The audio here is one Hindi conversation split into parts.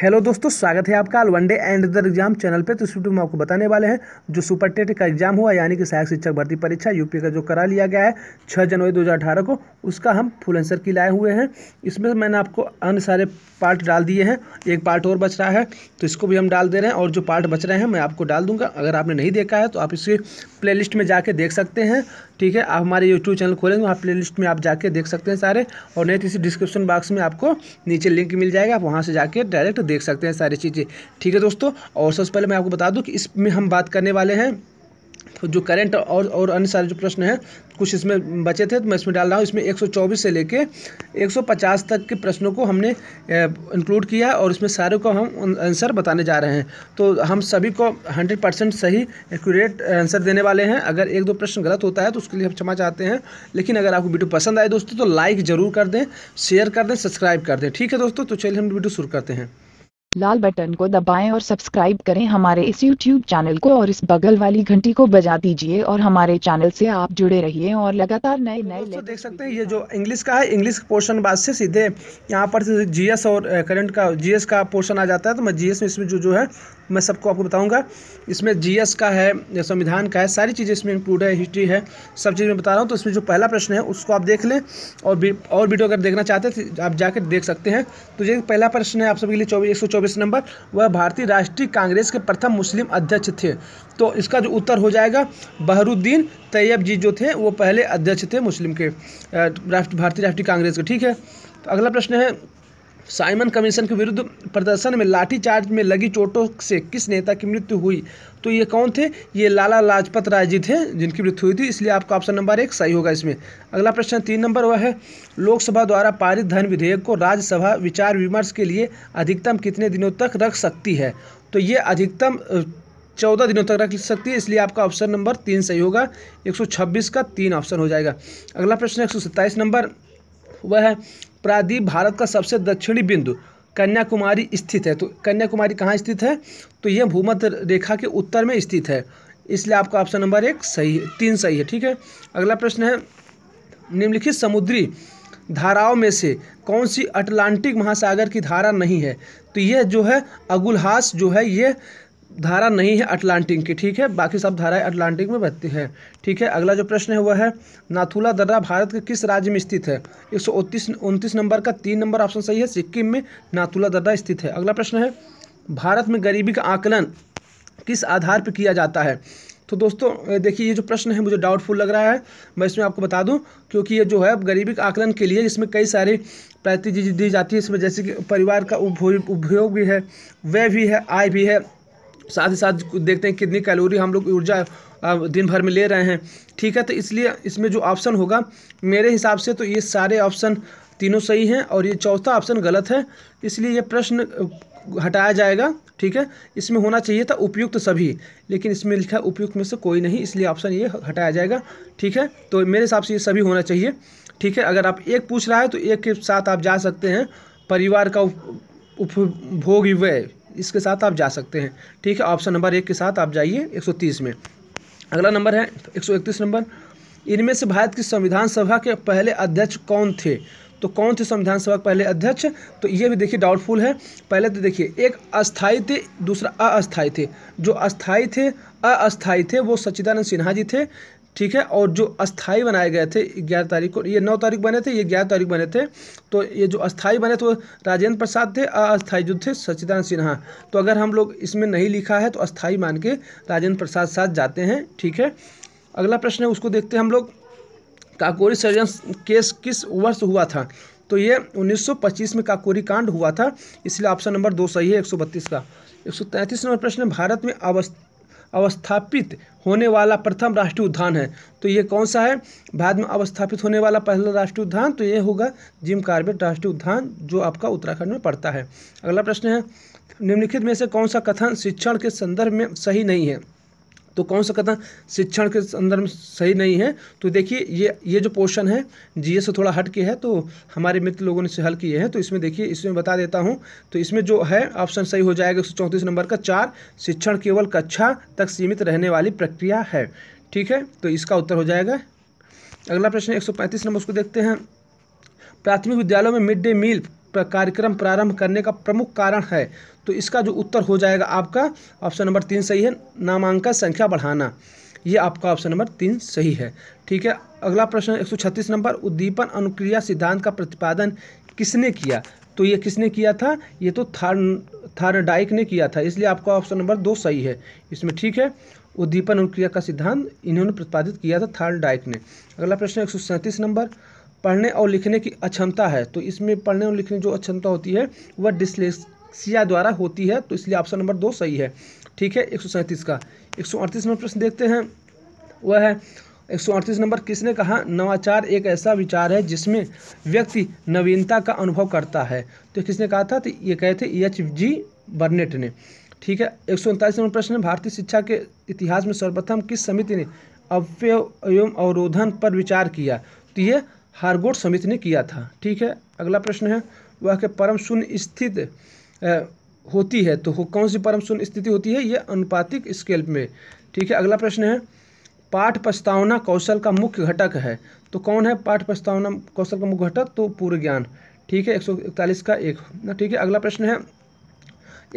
हेलो दोस्तों, स्वागत है आपका one day and the exam channel पे। तो इस वीडियो में आपको बताने वाले हैं जो सुपर टेट का एग्जाम हुआ यानी कि सहायक शिक्षक भर्ती परीक्षा यूपी का जो करा लिया गया है 6 जनवरी 2018 को, उसका हम फुल आंसर की लाए हुए हैं। इसमें मैंने आपको अन्य सारे पार्ट डाल दिए हैं, एक पार्ट और बच रहा है तो इसको भी हम डाल दे रहे हैं, और जो पार्ट बच रहे हैं मैं आपको डाल दूंगा। अगर आपने नहीं देखा है तो आप इसे प्लेलिस्ट में जाके देख सकते हैं। ठीक है, आप हमारे यूट्यूब चैनल खोलेंगे, वहाँ प्लेलिस्ट में आप जाके देख सकते हैं सारे, और नहीं तो इसी डिस्क्रिप्शन बॉक्स में आपको नीचे लिंक मिल जाएगा, आप वहाँ से जाके डायरेक्ट देख सकते हैं सारी चीज़ें। ठीक है दोस्तों, और सबसे पहले मैं आपको बता दूं कि इसमें हम बात करने वाले हैं जो करंट और अन्य सारे जो प्रश्न हैं कुछ इसमें बचे थे तो मैं इसमें डाल रहा हूँ। इसमें 124 से लेके 150 तक के प्रश्नों को हमने इंक्लूड किया है और इसमें सारे को हम आंसर बताने जा रहे हैं। तो हम सभी को 100% सही एक्यूरेट आंसर देने वाले हैं। अगर एक दो प्रश्न गलत होता है तो उसके लिए हम क्षमा चाहते हैं, लेकिन अगर आपको वीडियो पसंद आए दोस्तों तो लाइक ज़रूर कर दें, शेयर कर दें, सब्सक्राइब कर दें। ठीक है दोस्तों, तो चलिए हम वीडियो शुरू करते हैं। लाल बटन को दबाएं और सब्सक्राइब करें हमारे इस YouTube चैनल को, और इस बगल वाली घंटी को बजा दीजिए और हमारे चैनल से आप जुड़े रहिए और लगातार नए दोस्तों देख सकते हैं ये जो इंग्लिश का है, इंग्लिश पोर्शन बाद से सीधे यहाँ पर से जीएस और करंट का जीएस का पोर्शन आ जाता है। तो मैं जीएस में इसमें जो है मैं सबको आपको बताऊंगा। इसमें जीएस का है, संविधान का है, सारी चीज़ें इसमें इंक्लूड है, हिस्ट्री है, सब चीज़ मैं बता रहा हूँ। तो इसमें जो पहला प्रश्न है उसको आप देख लें, और वीडियो अगर देखना चाहते हैं तो आप जाकर देख सकते हैं। तो ये पहला प्रश्न है आप सभी के लिए 124 नंबर, वह भारतीय राष्ट्रीय कांग्रेस के प्रथम मुस्लिम अध्यक्ष थे। तो इसका जो उत्तर हो जाएगा बहरुद्दीन तैयब जी जो थे वो पहले अध्यक्ष थे मुस्लिम के भारतीय राष्ट्रीय कांग्रेस के। ठीक है, तो अगला प्रश्न है साइमन कमीशन के विरुद्ध प्रदर्शन में लाठीचार्ज में लगी चोटों से किस नेता की मृत्यु हुई। तो ये कौन थे? ये लाला लाजपत राय जी थे जिनकी मृत्यु हुई थी, इसलिए आपका ऑप्शन नंबर 1 सही होगा इसमें। अगला प्रश्न 3 नंबर, वह है लोकसभा द्वारा पारित धन विधेयक को राज्यसभा विचार विमर्श के लिए अधिकतम कितने दिनों तक रख सकती है। तो ये अधिकतम 14 दिनों तक रख सकती है, इसलिए आपका ऑप्शन नंबर 3 सही होगा। 126 का 3 ऑप्शन हो जाएगा। अगला प्रश्न 127 नंबर, वह है प्रायद्वीप भारत का सबसे दक्षिणी बिंदु कन्याकुमारी स्थित है। तो कन्याकुमारी कहाँ स्थित है? तो यह भूमध्य रेखा के उत्तर में स्थित है, इसलिए आपका ऑप्शन नंबर 1 सही है, 3 सही है। ठीक है, अगला प्रश्न है निम्नलिखित समुद्री धाराओं में से कौन सी अटलांटिक महासागर की धारा नहीं है। तो यह जो है अगुलहास जो है ये धारा नहीं है अटलांटिक की। ठीक है, बाकी सब धाराएं अटलांटिक में बहती है। ठीक है, अगला जो प्रश्न है वह है नाथुला दर्रा भारत के किस राज्य में स्थित है। 129 नंबर का 3 नंबर ऑप्शन सही है, सिक्किम में नाथुला दर्रा स्थित है। अगला प्रश्न है भारत में गरीबी का आकलन किस आधार पर किया जाता है। तो दोस्तों देखिए ये जो प्रश्न है मुझे डाउटफुल लग रहा है, मैं इसमें आपको बता दूं, क्योंकि ये जो है गरीबी का आकलन के लिए इसमें कई सारी प्रायोरिटी दी जाती है इसमें, जैसे कि परिवार का उपभोग भी है, व्यय भी है, आय भी है, साथ ही साथ देखते हैं कितनी कैलोरी हम लोग ऊर्जा दिन भर में ले रहे हैं। ठीक है, तो इसलिए इसमें जो ऑप्शन होगा मेरे हिसाब से तो ये सारे ऑप्शन तीनों सही हैं और ये चौथा ऑप्शन गलत है, इसलिए ये प्रश्न हटाया जाएगा। ठीक है, इसमें होना चाहिए था उपयुक्त सभी, लेकिन इसमें लिखा है उपयुक्त में से कोई नहीं, इसलिए ऑप्शन ये हटाया जाएगा। ठीक है, तो मेरे हिसाब से ये सभी होना चाहिए। ठीक है, अगर आप एक पूछ रहा है तो एक के साथ आप जा सकते हैं, परिवार का उपभोग व्यय इसके साथ आप जा सकते हैं। ठीक है, ऑप्शन नंबर 1 के साथ आप जाइए 130 में। अगला नंबर है 131 नंबर, इनमें से भारत की संविधान सभा के पहले अध्यक्ष कौन थे। तो कौन थे संविधान सभा के पहले अध्यक्ष? तो ये भी देखिए डाउटफुल है। पहले तो देखिए एक अस्थाई थे, दूसरा अस्थाई थे। जो अस्थाई थे वो सच्चिदानंद सिन्हा जी थे। ठीक है, और जो अस्थाई बनाए गए थे 11 तारीख को, ये 9 तारीख बने थे, ये 11 तारीख बने थे। तो ये जो अस्थाई बने थे वो राजेंद्र प्रसाद थे, अस्थाई जो थे सच्चिदानंद सिन्हा। तो अगर हम लोग इसमें नहीं लिखा है तो अस्थाई मान के राजेंद्र प्रसाद साथ जाते हैं। ठीक है, अगला प्रश्न है उसको देखते हैं हम लोग, काकोरी षड्यंत्र केस किस वर्ष हुआ था। तो ये 1925 में काकोरी कांड हुआ था, इसलिए ऑप्शन नंबर 2 सही है 132 का। 133 नंबर प्रश्न, भारत में अवस्थापित होने वाला प्रथम राष्ट्रीय उद्यान है। तो ये कौन सा है? भारत में अवस्थापित होने वाला पहला राष्ट्रीय उद्यान तो ये होगा जिम कॉर्बेट राष्ट्रीय उद्यान, जो आपका उत्तराखंड में पड़ता है। अगला प्रश्न है निम्नलिखित में से कौन सा कथन शिक्षण के संदर्भ में सही नहीं है। तो कौन सा कथन शिक्षण के संदर्भ में सही नहीं है? तो देखिए ये जो पोर्शन है जीएस से थोड़ा हट के है, तो हमारे मित्र लोगों ने इसे हल किए हैं। तो इसमें देखिए, इसमें बता देता हूं, तो इसमें जो है ऑप्शन सही हो जाएगा 134 नंबर का 4, शिक्षण केवल कक्षा तक सीमित रहने वाली प्रक्रिया है। ठीक है, तो इसका उत्तर हो जाएगा। अगला प्रश्न 135 नंबर, उसको देखते हैं, प्राथमिक विद्यालयों में मिड डे मील कार्यक्रम प्रारंभ करने का प्रमुख कारण है। तो इसका जो उत्तर हो जाएगा आपका ऑप्शन नंबर 3 सही है, नामांकन संख्या बढ़ाना। ये आपका ऑप्शन नंबर 3 सही है। ठीक है, अगला प्रश्न 136 नंबर, उद्दीपन अनुक्रिया सिद्धांत का प्रतिपादन किसने किया? तो ये किसने किया था? ये तो थार्नडाइक ने किया था, इसलिए आपका ऑप्शन नंबर 2 सही है इसमें। ठीक है, उद्दीपन अनुक्रिया का सिद्धांत इन्होंने प्रतिपादित किया था, थार्नडाइक ने। अगला प्रश्न 137 नंबर, पढ़ने और लिखने की अक्षमता है। तो इसमें पढ़ने और लिखने की जो अक्षमता होती है वह डिस्लेक्सिया द्वारा होती है, तो इसलिए ऑप्शन नंबर 2 सही है। ठीक है, 137 का 138 नंबर प्रश्न देखते हैं, वह है 138 नंबर, किसने कहा नवाचार एक ऐसा विचार है जिसमें व्यक्ति नवीनता का अनुभव करता है? तो किसने कहा था? तो ये कहे थे H.G. बर्नेट ने। ठीक है, 139 नंबर प्रश्न, भारतीय शिक्षा के इतिहास में सर्वप्रथम किस समिति ने अव्यय एवं अवरोधन पर विचार किया? तो ये हारगोट समिति ने किया था। ठीक है, अगला प्रश्न है वह के परम शून्य स्थित होती है। तो कौन सी परम शून्य स्थिति होती है? ये अनुपातिक स्केल में। ठीक है, अगला प्रश्न है पाठ प्रस्तावना कौशल का मुख्य घटक है। तो कौन है पाठ प्रस्तावना कौशल का मुख्य घटक? तो पूर्व ज्ञान। ठीक है, 141 का 1। ठीक है, अगला प्रश्न है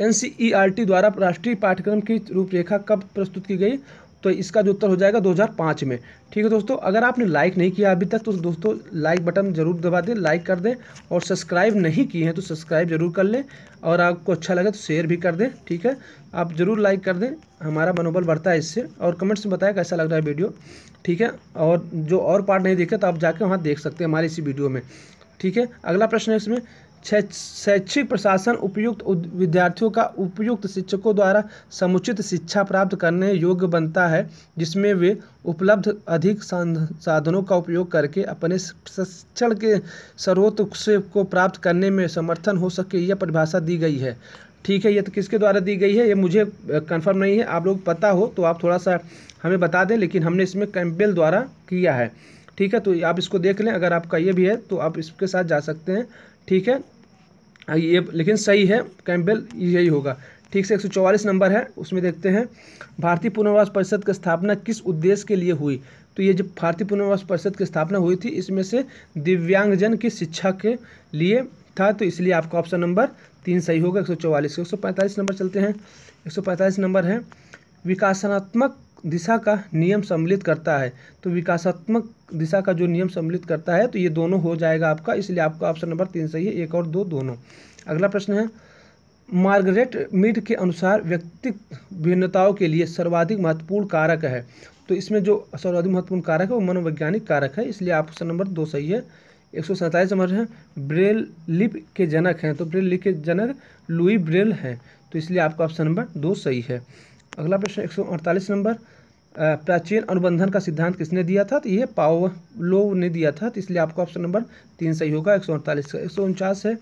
NCERT द्वारा राष्ट्रीय पाठ्यक्रम की रूपरेखा कब प्रस्तुत की गई? तो इसका जो उत्तर हो जाएगा 2005 में। ठीक है दोस्तों, अगर आपने लाइक नहीं किया अभी तक तो दोस्तों लाइक बटन जरूर दबा दें, लाइक कर दें, और सब्सक्राइब नहीं किए हैं तो सब्सक्राइब जरूर कर लें, और आपको अच्छा लगे तो शेयर भी कर दें। ठीक है, आप जरूर लाइक कर दें, हमारा मनोबल बढ़ता है इससे, और कमेंट्स में बताएं कैसा लग रहा है वीडियो। ठीक है, और जो और पार्ट नहीं देखे तो आप जाके वहाँ देख सकते हैं हमारे इसी वीडियो में। ठीक है, अगला प्रश्न है इसमें शैक्षिक प्रशासन उपयुक्त विद्यार्थियों का उपयुक्त शिक्षकों द्वारा समुचित शिक्षा प्राप्त करने योग्य बनता है, जिसमें वे उपलब्ध अधिक साधनों का उपयोग करके अपने शिक्षण के सर्वोत्कृष्ट को प्राप्त करने में समर्थन हो सके, यह परिभाषा दी गई है। ठीक है, ये तो किसके द्वारा दी गई है ये मुझे कंफर्म नहीं है, आप लोग पता हो तो आप थोड़ा सा हमें बता दें, लेकिन हमने इसमें कैंपबेल द्वारा किया है। ठीक है, तो आप इसको देख लें, अगर आपका ये भी है तो आप इसके साथ जा सकते हैं। ठीक है, ये लेकिन सही है, कैंपबेल यही होगा। ठीक से 144 नंबर है, उसमें देखते हैं भारतीय पुनर्वास परिषद की स्थापना किस उद्देश्य के लिए हुई? तो ये जो भारतीय पुनर्वास परिषद की स्थापना हुई थी इसमें से दिव्यांगजन की शिक्षा के लिए था, तो इसलिए आपका ऑप्शन नंबर 3 सही होगा 144। 145 नंबर चलते हैं, 145 नंबर है विकासात्मक दिशा का नियम सम्मिलित करता है। तो विकासात्मक दिशा का जो नियम सम्मिलित करता है तो ये दोनों हो जाएगा आपका, इसलिए आपका ऑप्शन नंबर 3 सही है, 1 और 2 दोनों। अगला प्रश्न है मार्गरेट मीड के अनुसार व्यक्तिगत भिन्नताओं के लिए सर्वाधिक महत्वपूर्ण कारक है। तो इसमें जो सर्वाधिक महत्वपूर्ण कारक है वो मनोवैज्ञानिक कारक है, इसलिए आप ऑप्शन नंबर 2 सही है। 147 नंबर है ब्रेल लिपि के जनक हैं। तो ब्रेल लिपि के जनक लुई ब्रेल हैं, तो इसलिए आपका ऑप्शन नंबर 2 सही है। अगला प्रश्न 148 नंबर प्राचीन अनुबंधन का सिद्धांत किसने दिया था? तो ये पावलोव ने दिया था, तो इसलिए आपका ऑप्शन नंबर 3 सही होगा 148 का। 149 है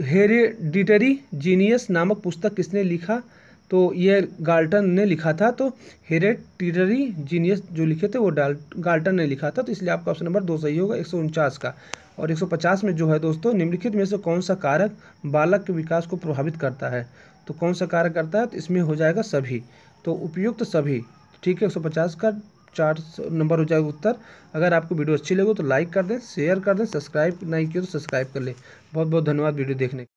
हेरेडिटरी जीनियस नामक पुस्तक किसने लिखा? तो ये गाल्टन ने लिखा था। तो हेरेडिटरी जीनियस जो लिखे थे वो गाल्टन ने लिखा था, तो इसलिए आपका ऑप्शन नंबर 2 सही होगा 149 का। और 150 में जो है दोस्तों निम्नलिखित में से कौन सा कारक बालक के विकास को प्रभावित करता है? तो कौन सा कारक करता है? तो इसमें हो जाएगा सभी, तो उपयुक्त सभी। ठीक है, 150 का 4 नंबर हो जाएगा उत्तर। अगर आपको वीडियो अच्छी लगे तो लाइक कर दें, शेयर कर दें, सब्सक्राइब नहीं किया तो सब्सक्राइब कर लें। बहुत बहुत धन्यवाद वीडियो देखने।